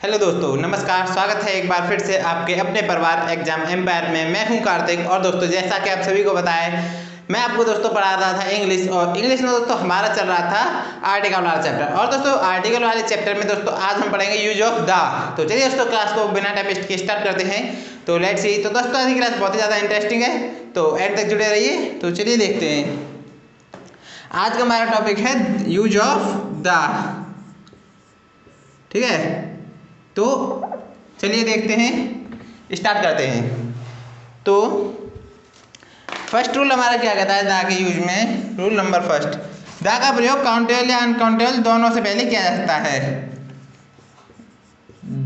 Hello दोस्तों, नमस्कार। स्वागत है एक बार फिर से आपके अपने परिवार एग्जाम एम्पायर में। मैं हूं कार्तिक। और दोस्तों, जैसा कि आप सभी को बताएं, मैं आपको दोस्तों पढ़ा रहा था इंग्लिश। और इंग्लिश में दोस्तों हमारा चल रहा था आर्टिकल वाला चैप्टर। और दोस्तों आर्टिकल वाले चैप्टर में दोस्तों आज हम पढ़ेंगे यूज ऑफ द। तो चलिए दोस्तों, क्लास को बिना टाइम वेस्ट किए स्टार्ट करते हैं। तो लेट्स सी। तो दोस्तों आज की क्लास बहुत ही ज़्यादा इंटरेस्टिंग है, तो एंड तक जुड़े रहिए। तो चलिए देखते हैं। आज का हमारा टॉपिक है यूज ऑफ द। ठीक है, तो चलिए देखते हैं, स्टार्ट करते हैं। तो फर्स्ट रूल हमारा क्या कहता है दा के यूज में? रूल नंबर फर्स्ट, दा का प्रयोग काउंटेबल या अनकाउंटेबल दोनों से पहले किया जा सकता है।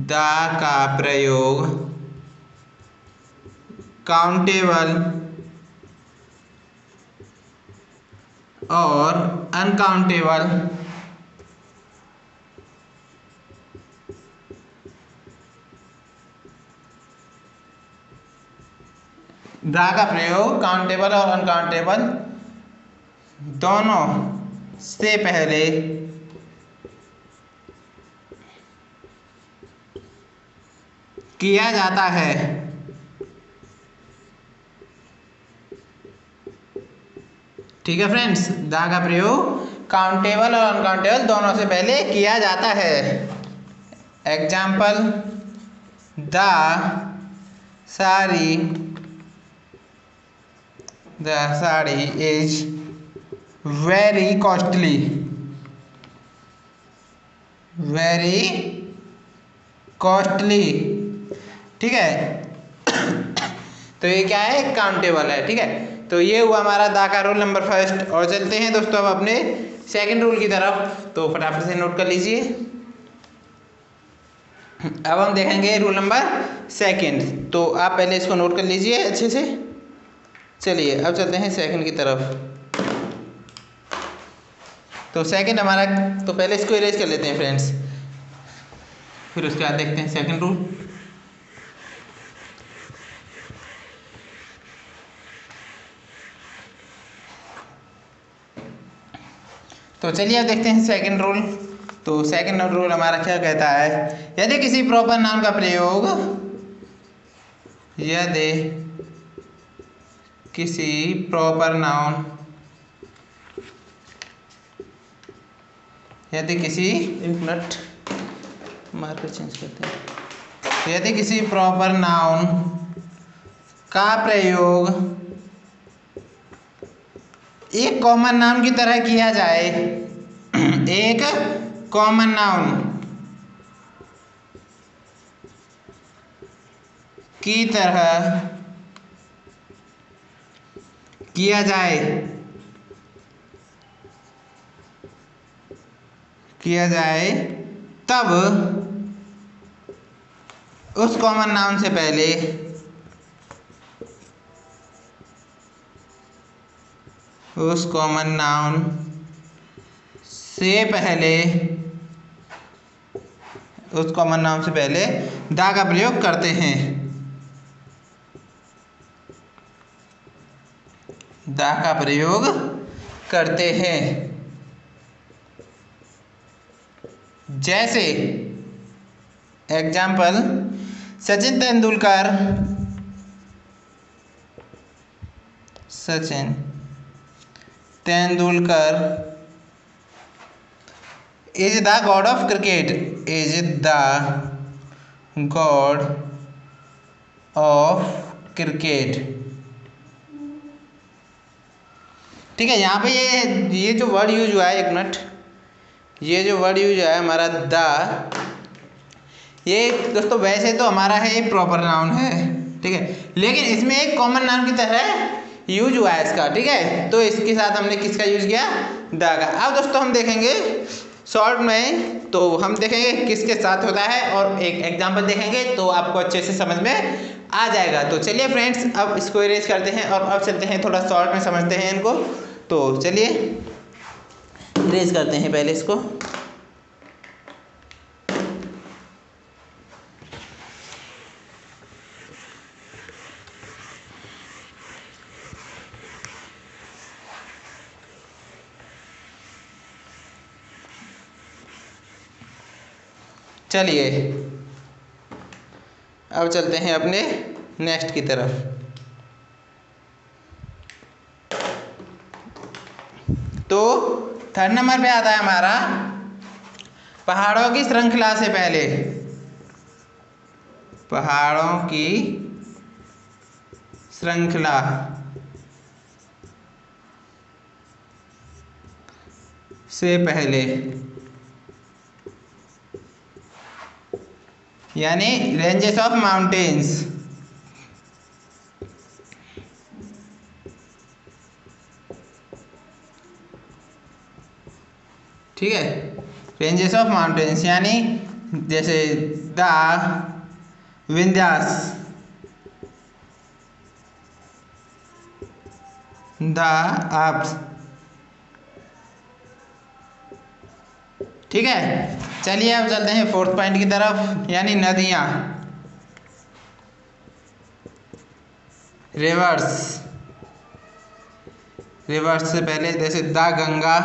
दा का प्रयोग काउंटेबल और अनकाउंटेबल दा का प्रयोग काउंटेबल और अनकाउंटेबल दोनों से पहले किया जाता है। ठीक है फ्रेंड्स, दा का प्रयोग काउंटेबल और अनकाउंटेबल दोनों से पहले किया जाता है। Example, the sari is very costly. Very costly. ठीक है, तो ये क्या है? काउंटेबल है। ठीक है, तो ये हुआ हमारा दा का रूल नंबर फर्स्ट। और चलते हैं दोस्तों अब अपने सेकंड रूल की तरफ। तो फटाफट से नोट कर लीजिए। अब हम देखेंगे रूल नंबर सेकंड। तो आप पहले इसको नोट कर लीजिए अच्छे से। चलिए अब चलते हैं सेकंड की तरफ। तो सेकंड हमारा, तो पहले इसको इरेज कर लेते हैं फ्रेंड्स, फिर उसके बाद देखते हैं सेकंड रूल। तो चलिए अब देखते हैं सेकंड रूल। तो सेकंड रूल हमारा क्या कहता है? यदि किसी प्रॉपर नाउन का प्रयोग यदि किसी प्रॉपर नाउन यदि किसी एक मिनट मार्कर चेंज करते हैं। यदि किसी प्रॉपर नाउन का प्रयोग एक कॉमन नाउन की तरह किया जाए, एक कॉमन नाउन की तरह किया जाए तब उस कॉमन नाउन से पहले उस कॉमन नाउन से पहले दा का प्रयोग करते हैं। दा का प्रयोग करते हैं। जैसे example, Sachin Tendulkar is the God of cricket. Is the God of cricket. ठीक है, यहाँ पे ये जो वर्ड यूज हुआ है, एक मिनट, ये जो वर्ड यूज है हमारा द, ये दोस्तों वैसे तो हमारा है ये प्रॉपर नाउन है। ठीक है, लेकिन इसमें एक कॉमन नाउन की तरह यूज हुआ है इसका। ठीक है, तो इसके साथ हमने किसका यूज किया? द का। अब दोस्तों हम देखेंगे शॉर्ट में, तो हम देखेंगे किसके साथ होता है और एक एग्जाम्पल देखेंगे, तो आपको अच्छे से समझ में आ जाएगा। तो चलिए फ्रेंड्स, अब इसको इरेज करते हैं और अब चलते हैं थोड़ा शॉर्ट में समझते हैं इनको। तो चलिए इरेज करते हैं पहले इसको। चलिए अब चलते हैं अपने नेक्स्ट की तरफ। तो थर्ड नंबर पे आता है हमारा पहाड़ों की श्रृंखला से पहले। पहाड़ों की श्रृंखला से पहले, यानी रेंजेस ऑफ माउंटेन्स। ठीक है, रेंजेस ऑफ माउंटेन्स यानी जैसे द विंध्यास, द आप्स। ठीक है, चलिए अब चलते हैं फोर्थ पॉइंट की तरफ, यानी नदियाँ, रिवर्स। रिवर्स से पहले जैसे द गंगा,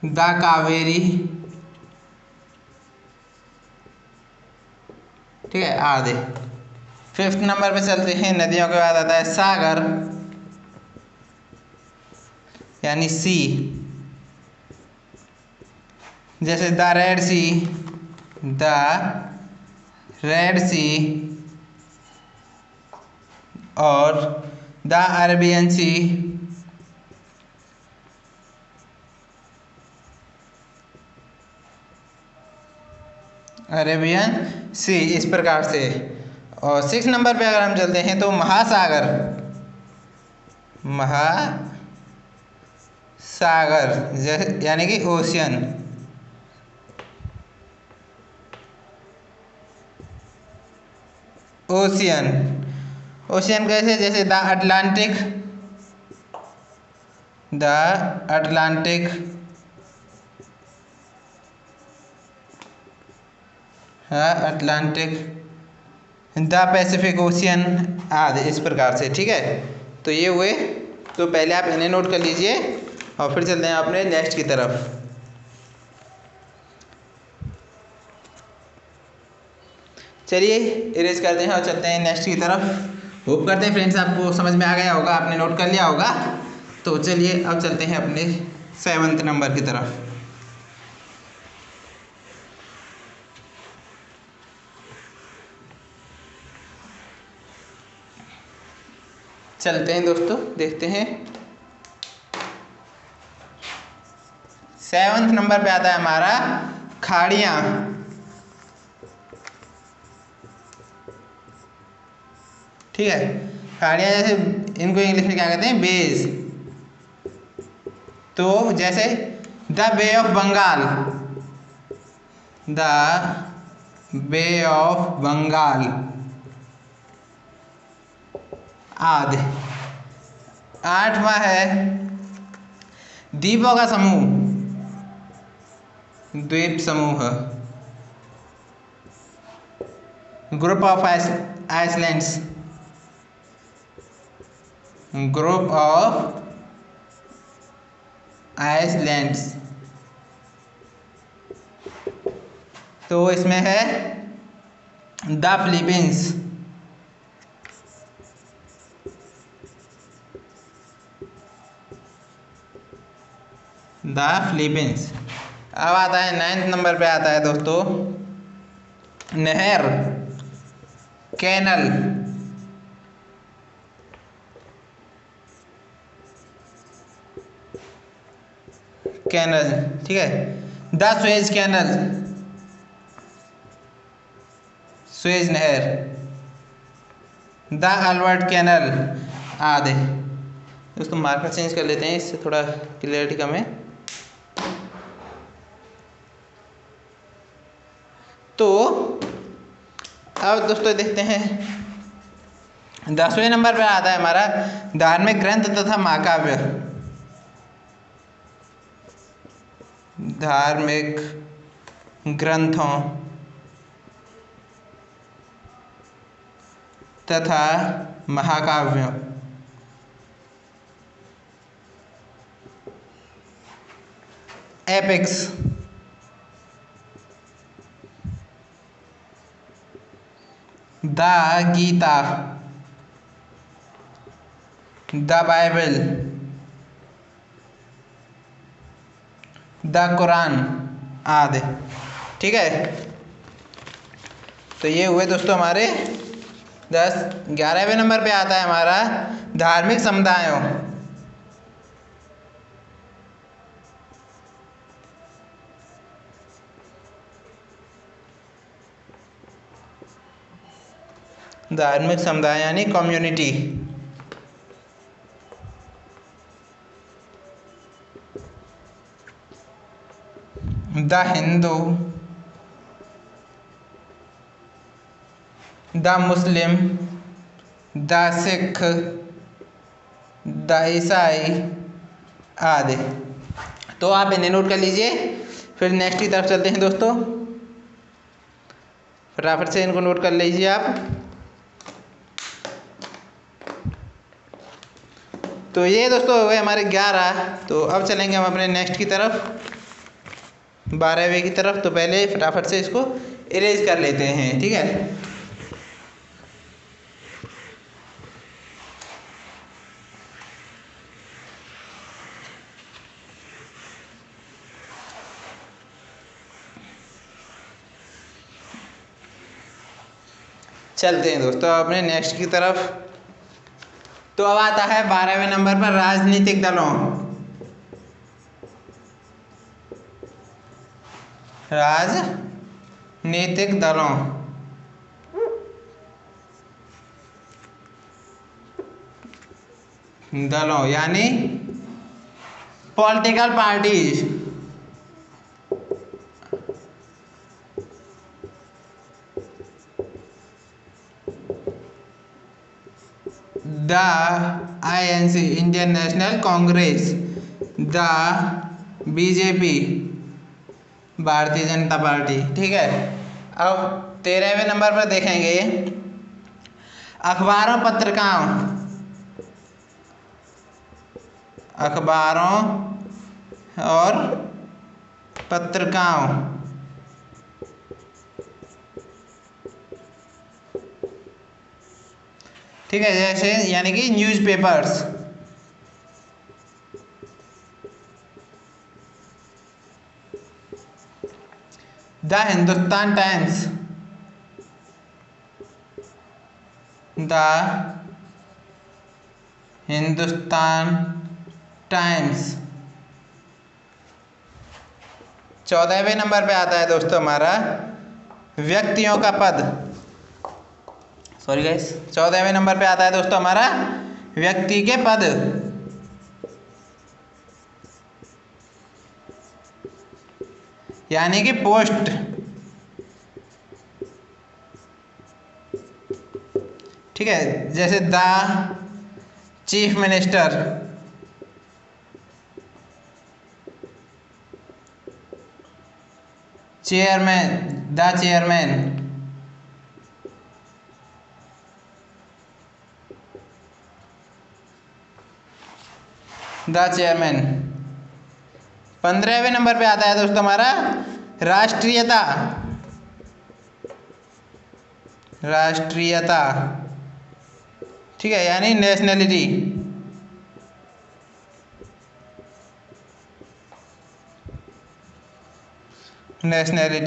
द कावेरी। ठीक है, आधे। फिफ्थ नंबर पे चलते हैं, नदियों के बाद आता है सागर, यानी सी। जैसे the red sea, the red sea और the Arabian sea. Arabian sea, इस प्रकार से। और सिक्स नंबर पे अगर हम चलते हैं तो महासागर, महासागर यानी कि ओशियन। ओशियन, ओशियन कैसे, जैसे द अटलांटिक, द अटलांटिक, हाँ अटलांटिक, द पैसिफिक ओशियन आदि, इस प्रकार से। ठीक है, तो ये हुए। तो पहले आप इन्हें नोट कर लीजिए और फिर चलते हैं अपने नेक्स्ट की तरफ। चलिए इरेज करते हैं और चलते हैं नेक्स्ट की तरफ। होप करते हैं फ्रेंड्स आपको समझ में आ गया होगा, आपने नोट कर लिया होगा। तो चलिए अब चलते हैं अपने सेवन्थ नंबर की तरफ। चलते हैं दोस्तों, देखते हैं। सेवन्थ नंबर पे आता है हमारा खाड़ियाँ। ठीक है, खाड़ियाँ जैसे इनको इंग्लिश में क्या कहते हैं, बेज। तो जैसे the bay of Bengal, the bay of Bengal आदि। आठवां है द्वीपों का समूह, द्वीप समूह, group of islands, group of islands. तो इसमें है द फिलीपींस, द फिलीपींस। अब आता है नाइन्थ नंबर पे आता है दोस्तों नहर, कैनल, कैनल। ठीक है, द सुएज कैनल, सुएज नहर, द अल्बर्ट कैनल आदि। दोस्तों मार्कर चेंज कर लेते हैं, इससे थोड़ा क्लियरिटी कम है। तो अब दोस्तों देखते हैं 10वें नंबर पर आता है हमारा धार्मिक ग्रंथ तथा महाकाव्य। धार्मिक ग्रंथों तथा महाकाव्यों। Epics, the Gita, the Bible, the Quran आदि। ठीक है, तो ये हुए दोस्तों हमारे 11वें नंबर पे आता है हमारा धार्मिक समुदायों। धार्मिक समुदाय यानी community. The Hindu, the Muslim, the Sikh, the ईसाई आदि। तो आप इन्हें नोट कर लीजिए। फिर नेक्स्ट की तरफ चलते हैं दोस्तों, फटाफट से इनको नोट कर लीजिए आप। तो ये दोस्तों हो गए हमारे 11। तो अब चलेंगे हम अपने नेक्स्ट की तरफ, 12वें की तरफ। तो पहले फटाफट से इसको इरेज कर लेते हैं। ठीक है, चलते हैं दोस्तों अपने नेक्स्ट की तरफ। तो अब आता है 12वें नंबर पर राजनीतिक दलों। राजनीतिक दलों यानी political parties. The INC Indian national Congress, the BJP Bharatiya Janata party. ठीक है, अब 13वें नंबर पर देखेंगे अखबारों और पत्रिकाओं। ठीक है, जैसे यानी कि newspapers. The Hindustan times, the Hindustan times. 14वें नंबर पे आता है दोस्तों हमारा व्यक्तियों का पद। सॉरी गाइस, 14वें नंबर पे आता है दोस्तों हमारा व्यक्ति के पद। यानी कि पोस्ट। ठीक है, जैसे the chief minister, chairman, the chairman, the chairman. 15वें नंबर पे आता है दोस्तों हमारा राष्ट्रीयता। ठीक है, यानी नेशनलिटी।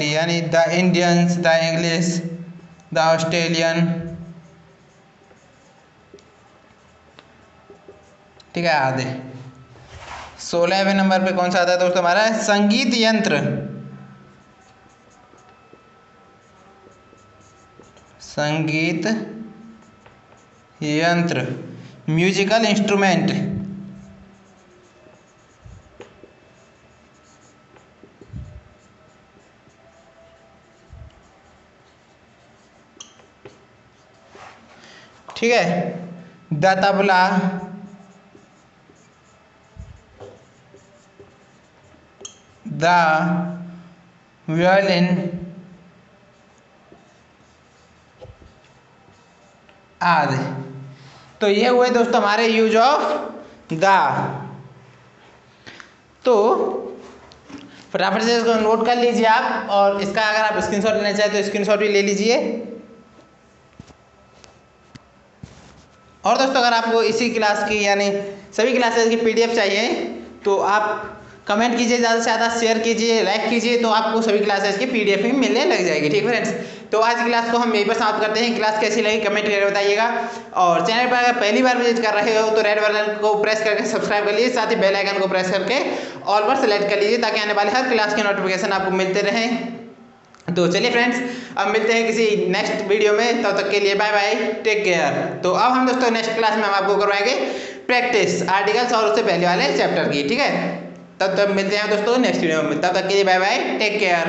यानी the Indians, the English, the Australian. ठीक है, आदि। 16वें नंबर पे कौन सा आता है दोस्तों हमारा संगीत यंत्र। संगीत यंत्र, म्यूजिकल इंस्ट्रूमेंट। ठीक है, द तबला, द वायलिन आदि। तो ये हुए दोस्तों हमारे यूज ऑफ द। तो फटाफट से इसको नोट कर लीजिए आप, और इसका अगर आप स्क्रीनशॉट लेना चाहें तो स्क्रीनशॉट भी ले लीजिए। और दोस्तों अगर आपको इसी क्लास की यानी सभी क्लासेस की PDF चाहिए तो आप कमेंट कीजिए, ज़्यादा से ज़्यादा शेयर कीजिए, लाइक कीजिए, तो आपको सभी क्लासेस की PDF भी मिलने लग जाएगी। ठीक फ्रेंड्स, तो आज की क्लास को हम यहीं पर समाप्त करते हैं। क्लास कैसी लगी कमेंट करके बताइएगा, और चैनल पर अगर पहली बार विजिट कर रहे हो तो रेड बटन को प्रेस करके सब्सक्राइब कर लीजिए, साथ ही बेल आइकन को प्रेस करके ऑल पर सेलेक्ट कर लीजिए ताकि आने वाले हर क्लास के नोटिफिकेशन आपको मिलते रहें। तो चलिए फ्रेंड्स, अब मिलते हैं किसी नेक्स्ट वीडियो में, तब तक के लिए बाय बाय, टेक केयर। तो अब हम दोस्तों नेक्स्ट क्लास में हम आपको करवाएंगे प्रैक्टिस आर्टिकल्स और उससे पहले वाले चैप्टर की। ठीक है, तब मिलते हैं दोस्तों नेक्स्ट वीडियो में, तब तक के लिए बाय बाय, टेक केयर।